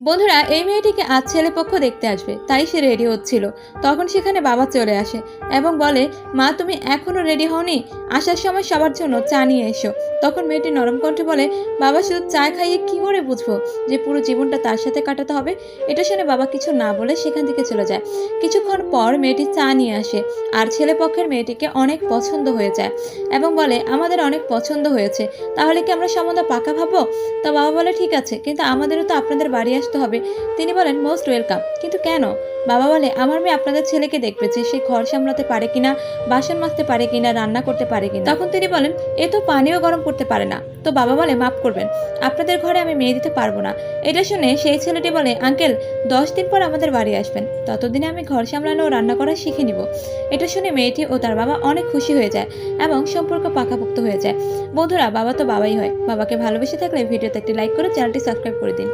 বন্ধুরা, এই মেয়েটিকে আজ ছেলেপক্ষ দেখতে আসবে, তাই সে রেডি হচ্ছিল। তখন সেখানে বাবা চলে আসে এবং বলে, মা তুমি এখনো রেডি হওনি? আসার সময় সবার জন্য চা নিয়ে এসো। তখন মেয়েটি নরম কণ্ঠে বলে, বাবা শুধু চা খাইয়ে কি করে বুঝবো যে পুরো জীবনটা তার সাথে কাটাতে হবে? এটা শুনে বাবা কিছু না বলে সেখান থেকে চলে যায়। কিছুক্ষণ পর মেয়েটি চা নিয়ে আসে আর ছেলেপক্ষের মেয়েটিকে অনেক পছন্দ হয়ে যায় এবং বলে, আমাদের অনেক পছন্দ হয়েছে, তাহলে কি আমরা সম্বন্ধ পাকা ভাববো? তো বাবা বলে, ঠিক আছে, কিন্তু আমাদেরও তো আপনাদের বাড়ি আসতে হবে। তিনি বলেন, মোস্ট ওয়েলকাম। কিন্তু কেন? বাবা বলে, আমার মেয়ে আপনাদের ছেলেকে দেখবে যে সে ঘর সামলাতে পারে কিনা, বাসন মাজতে পারে কিনা, রান্না করতে পারে কিনা। তখন তিনি বলেন, এ তো পানিও গরম করতে পারে না। তো বাবা বলে, মাফ করবেন, আপনাদের ঘরে আমি মেয়ে দিতে পারবো না। এটা শুনে সেই ছেলেটি বলে, আঙ্কেল 10 দিন পর আমাদের বাড়ি আসবেন, ততদিনে আমি ঘর সামলানো ও রান্না করা শিখে নিব। এটা শুনে মেয়েটি ও তার বাবা অনেক খুশি হয়ে যায় এবং সম্পর্ক পাকাপোক্ত হয়ে যায়। বন্ধুরা, বাবা তো বাবাই হয়। বাবাকে ভালোবেসে থাকলে ভিডিওতে একটি লাইক করে চ্যানেলটি সাবস্ক্রাইব করে দিন।